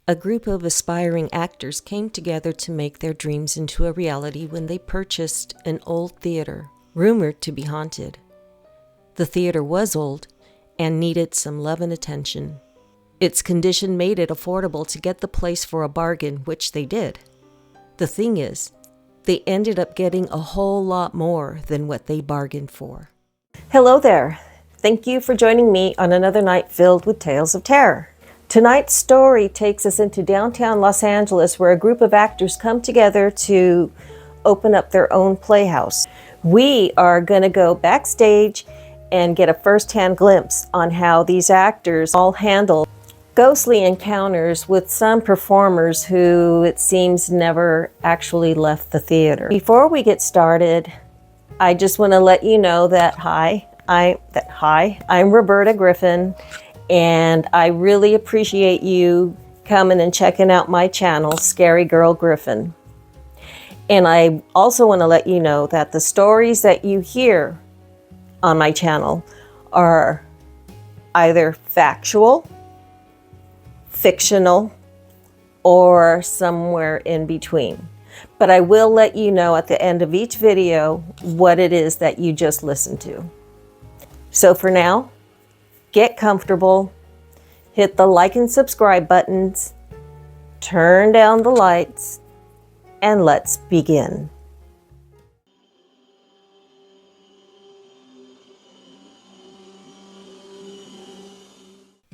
A group of aspiring actors came together to make their dreams into a reality when they purchased an old theater, rumored to be haunted. The theater was old and needed some love and attention. Its condition made it affordable to get the place for a bargain, which they did. The thing is, they ended up getting a whole lot more than what they bargained for. Hello there. Thank you for joining me on another night filled with tales of terror. Tonight's story takes us into downtown Los Angeles, where a group of actors come together to open up their own playhouse. We are going to go backstage and get a first-hand glimpse on how these actors all handle ghostly encounters with some performers who, it seems, never actually left the theater. Before we get started, I just want to let you know that I'm Roberta Griffin, and I really appreciate you coming and checking out my channel, Scary Girl Griffin. And I also want to let you know that the stories that you hear on my channel are either factual, fictional, or somewhere in between. But I will let you know at the end of each video what it is that you just listened to. So for now, get comfortable, hit the like and subscribe buttons, turn down the lights, and let's begin.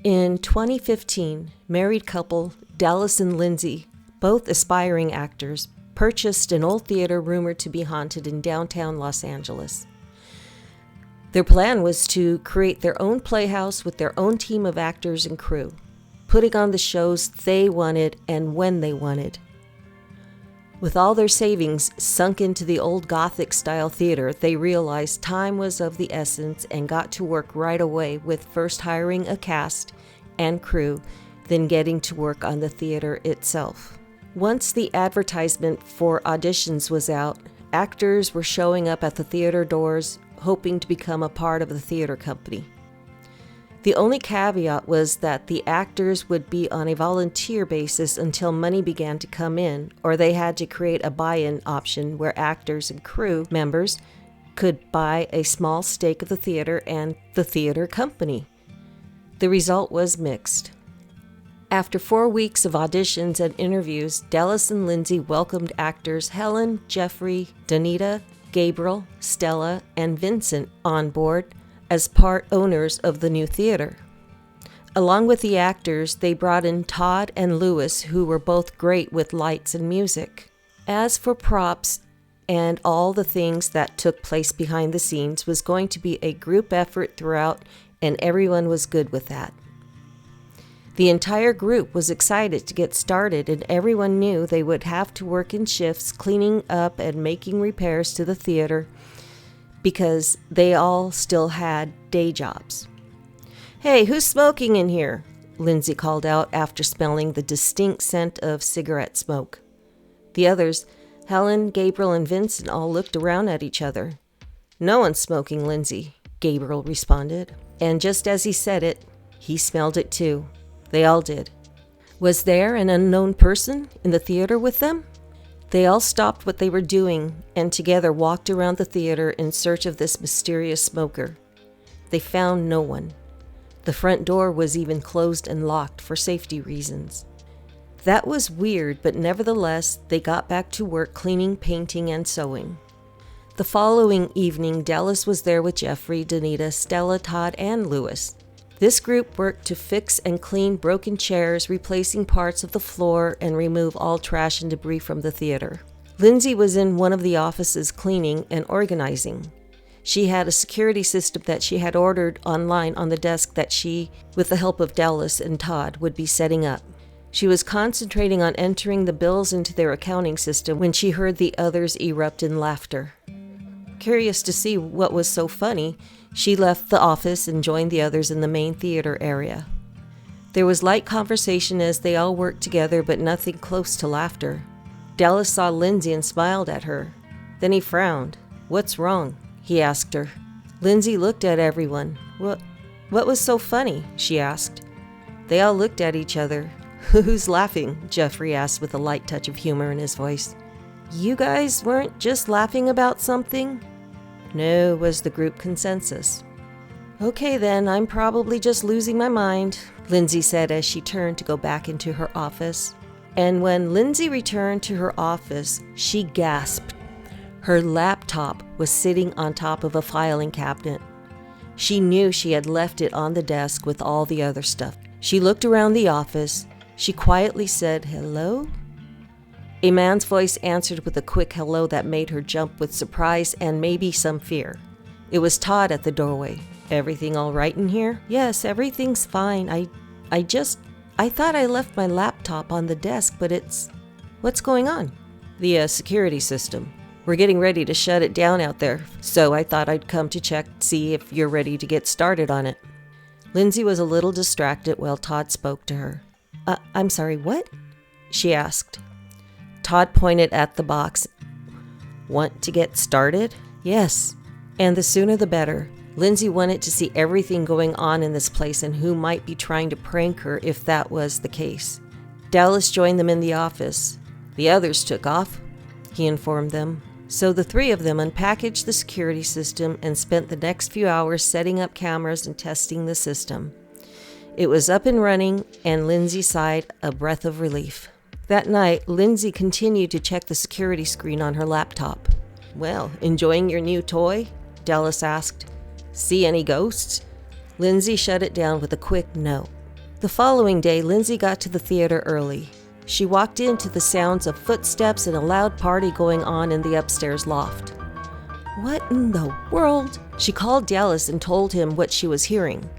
In 2015, married couple Dallas and Lindsay, both aspiring actors, purchased an old theater rumored to be haunted in downtown Los Angeles. Their plan was to create their own playhouse with their own team of actors and crew, putting on the shows they wanted and when they wanted. With all their savings sunk into the old Gothic-style theater, they realized time was of the essence and got to work right away with first hiring a cast and crew, then getting to work on the theater itself. Once the advertisement for auditions was out, actors were showing up at the theater doors, hoping to become a part of the theater company. The only caveat was that the actors would be on a volunteer basis until money began to come in, or they had to create a buy-in option where actors and crew members could buy a small stake of the theater and the theater company. The result was mixed. After 4 weeks of auditions and interviews, Dallas and Lindsay welcomed actors Helen, Jeffrey, Donita, Gabriel, Stella, and Vincent on board as part owners of the new theater. Along with the actors, they brought in Todd and Lewis, who were both great with lights and music. As for props and all the things that took place behind the scenes was going to be a group effort throughout, and everyone was good with that. The entire group was excited to get started, and everyone knew they would have to work in shifts cleaning up and making repairs to the theater because they all still had day jobs. "Hey, who's smoking in here?" Lindsay called out after smelling the distinct scent of cigarette smoke. The others, Helen, Gabriel, and Vincent, all looked around at each other. "No one's smoking, Lindsay," Gabriel responded. And just as he said it, he smelled it too. They all did. Was there an unknown person in the theater with them? They all stopped what they were doing and together walked around the theater in search of this mysterious smoker. They found no one. The front door was even closed and locked for safety reasons. That was weird, but nevertheless, they got back to work cleaning, painting, and sewing. The following evening, Dallas was there with Jeffrey, Donita, Stella, Todd, and Lewis. This group worked to fix and clean broken chairs, replacing parts of the floor, and remove all trash and debris from the theater. Lindsay was in one of the offices cleaning and organizing. She had a security system that she had ordered online on the desk that she, with the help of Dallas and Todd, would be setting up. She was concentrating on entering the bills into their accounting system when she heard the others erupt in laughter. Curious to see what was so funny, she left the office and joined the others in the main theater area. There was light conversation as they all worked together, but nothing close to laughter. Dallas saw Lindsay and smiled at her. Then he frowned. "What's wrong?" he asked her. Lindsay looked at everyone. What was so funny?" she asked. They all looked at each other. Who's laughing? Jeffrey asked with a light touch of humor in his voice. You guys weren't just laughing about something? No, was the group consensus. Okay then, I'm probably just losing my mind, Lindsay said as she turned to go back into her office. And when Lindsay returned to her office, she gasped. Her laptop was sitting on top of a filing cabinet. She knew she had left it on the desk with all the other stuff. She looked around the office. She quietly said, "Hello?" A man's voice answered with a quick hello that made her jump with surprise and maybe some fear. It was Todd at the doorway. "Everything all right in here?" "Yes, everything's fine. I thought I left my laptop on the desk, but what's going on?" "The security system. We're getting ready to shut it down out there, so I thought I'd come to check, see if you're ready to get started on it." Lindsay was a little distracted while Todd spoke to her. I'm sorry, what?" she asked. Todd pointed at the box. "Want to get started?" "Yes, and the sooner the better." Lindsay wanted to see everything going on in this place and who might be trying to prank her if that was the case. Dallas joined them in the office. "The others took off," he informed them. So the three of them unpackaged the security system and spent the next few hours setting up cameras and testing the system. It was up and running, and Lindsay sighed a breath of relief. That night, Lindsay continued to check the security screen on her laptop. "Well, enjoying your new toy?" Dallas asked. "See any ghosts?" Lindsay shut it down with a quick no. The following day, Lindsay got to the theater early. She walked into the sounds of footsteps and a loud party going on in the upstairs loft. "What in the world?" She called Dallas and told him what she was hearing.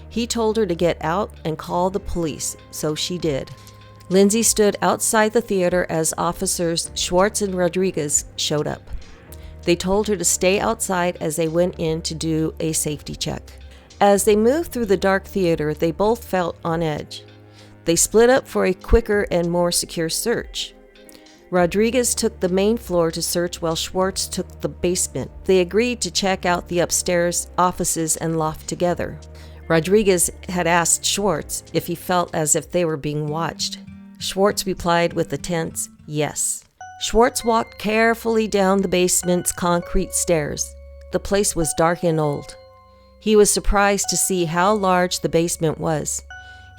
He told her to get out and call the police, so she did. Lindsay stood outside the theater as officers Schwartz and Rodriguez showed up. They told her to stay outside as they went in to do a safety check. As they moved through the dark theater, they both felt on edge. They split up for a quicker and more secure search. Rodriguez took the main floor to search while Schwartz took the basement. They agreed to check out the upstairs offices and loft together. Rodriguez had asked Schwartz if he felt as if they were being watched. Schwartz replied with a tense yes. Schwartz walked carefully down the basement's concrete stairs. The place was dark and old. He was surprised to see how large the basement was.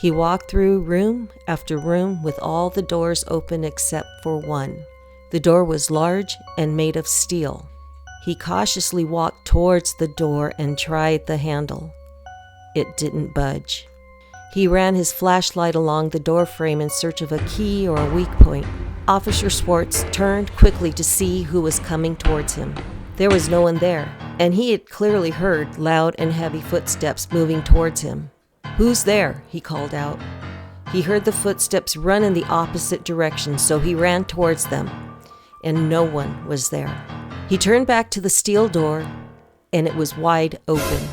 He walked through room after room with all the doors open except for one. The door was large and made of steel. He cautiously walked towards the door and tried the handle. It didn't budge. He ran his flashlight along the door frame in search of a key or a weak point. Officer Schwartz turned quickly to see who was coming towards him. There was no one there, and he had clearly heard loud and heavy footsteps moving towards him. "Who's there?" he called out. He heard the footsteps run in the opposite direction, so he ran towards them, and no one was there. He turned back to the steel door, and it was wide open.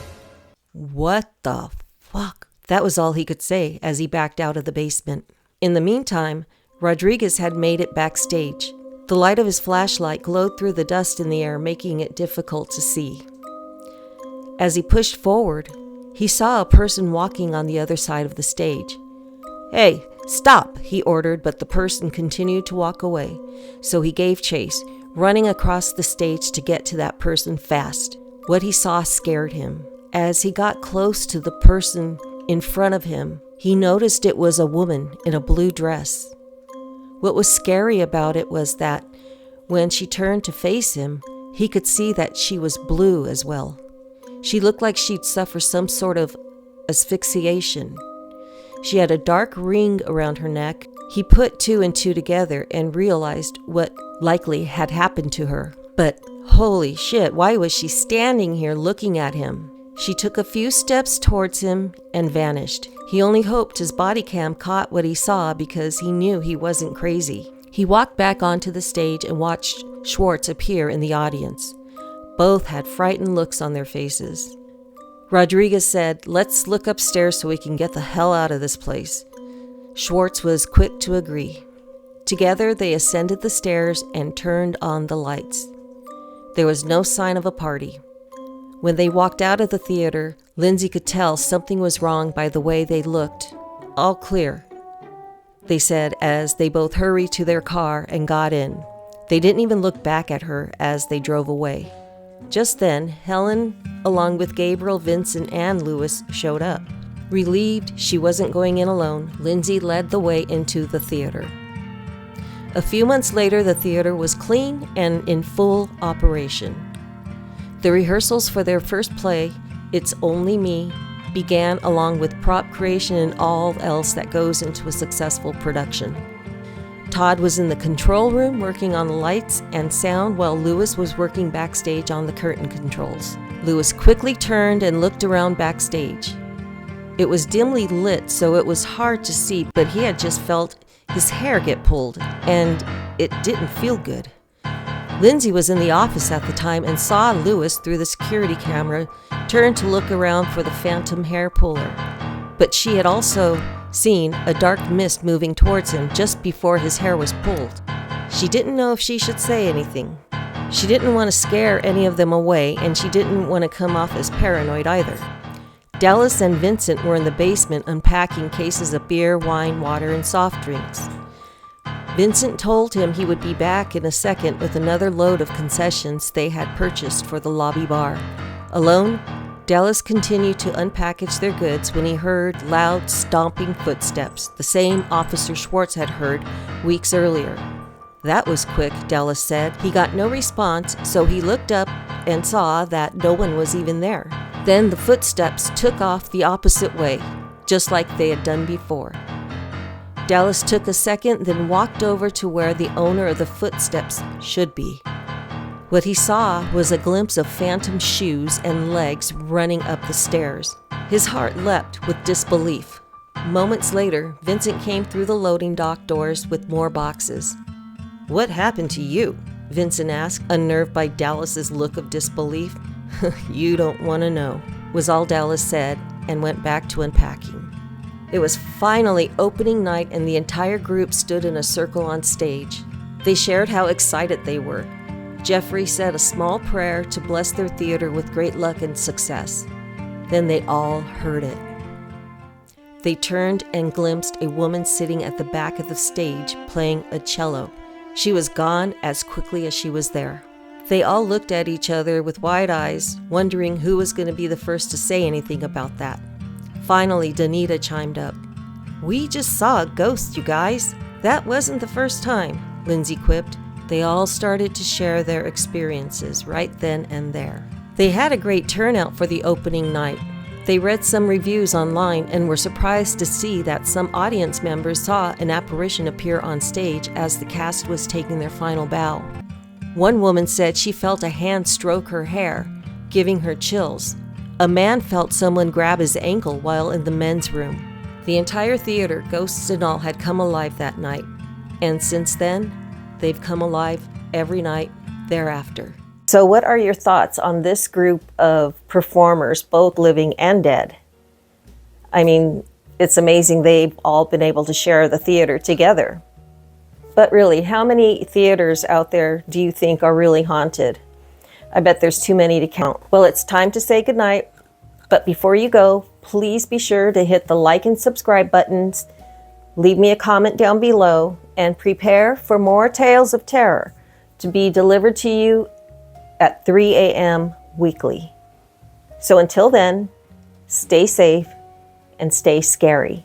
"What the fuck?" That was all he could say as he backed out of the basement. In the meantime, Rodriguez had made it backstage. The light of his flashlight glowed through the dust in the air, making it difficult to see. As he pushed forward, he saw a person walking on the other side of the stage. "Hey, stop," he ordered, but the person continued to walk away, so he gave chase, running across the stage to get to that person fast. What he saw scared him. As he got close to the person in front of him, he noticed it was a woman in a blue dress. What was scary about it was that when she turned to face him, he could see that she was blue as well. She looked like she'd suffered some sort of asphyxiation. She had a dark ring around her neck. He put two and two together and realized what likely had happened to her. But holy shit, why was she standing here looking at him? She took a few steps towards him and vanished. He only hoped his body cam caught what he saw because he knew he wasn't crazy. He walked back onto the stage and watched Schwartz appear in the audience. Both had frightened looks on their faces. Rodriguez said, "Let's look upstairs so we can get the hell out of this place." Schwartz was quick to agree. Together they ascended the stairs and turned on the lights. There was no sign of a party. When they walked out of the theater, Lindsay could tell something was wrong by the way they looked. All clear. they said as they both hurried to their car and got in. They didn't even look back at her as they drove away. Just then, Helen, along with Gabriel, Vincent, and Louis, showed up. Relieved she wasn't going in alone, Lindsay led the way into the theater. A few months later, the theater was clean and in full operation. The rehearsals for their first play, It's Only Me, began along with prop creation and all else that goes into a successful production. Todd was in the control room working on the lights and sound while Louis was working backstage on the curtain controls. Louis quickly turned and looked around backstage. It was dimly lit, so it was hard to see, but he had just felt his hair get pulled, and it didn't feel good. Lindsay was in the office at the time and saw Louis through the security camera turn to look around for the phantom hair puller. But she had also seen a dark mist moving towards him just before his hair was pulled. She didn't know if she should say anything. She didn't want to scare any of them away, and she didn't want to come off as paranoid either. Dallas and Vincent were in the basement unpacking cases of beer, wine, water, and soft drinks. Vincent told him he would be back in a second with another load of concessions they had purchased for the lobby bar. Alone, Dallas continued to unpackage their goods when he heard loud, stomping footsteps, the same Officer Schwartz had heard weeks earlier. That was quick, Dallas said. He got no response, so he looked up and saw that no one was even there. Then the footsteps took off the opposite way, just like they had done before. Dallas took a second, then walked over to where the owner of the footsteps should be. What he saw was a glimpse of phantom shoes and legs running up the stairs. His heart leapt with disbelief. Moments later, Vincent came through the loading dock doors with more boxes. "What happened to you?" Vincent asked, unnerved by Dallas's look of disbelief. "You don't want to know," was all Dallas said, and went back to unpacking. It was finally opening night, and the entire group stood in a circle on stage. They shared how excited they were. Jeffrey said a small prayer to bless their theater with great luck and success. Then they all heard it. They turned and glimpsed a woman sitting at the back of the stage playing a cello. She was gone as quickly as she was there. They all looked at each other with wide eyes, wondering who was going to be the first to say anything about that. Finally, Danita chimed up. "We just saw a ghost, you guys. That wasn't the first time," Lindsay quipped. They all started to share their experiences right then and there. They had a great turnout for the opening night. They read some reviews online and were surprised to see that some audience members saw an apparition appear on stage as the cast was taking their final bow. One woman said she felt a hand stroke her hair, giving her chills. A man felt someone grab his ankle while in the men's room. The entire theater, ghosts and all, had come alive that night. And since then, they've come alive every night thereafter. So what are your thoughts on this group of performers, both living and dead? I mean, it's amazing they've all been able to share the theater together. But really, how many theaters out there do you think are really haunted? I bet there's too many to count. Well, it's time to say goodnight. But before you go, please be sure to hit the like and subscribe buttons, leave me a comment down below, and prepare for more tales of terror to be delivered to you at 3 a.m. weekly. So until then, stay safe and stay scary.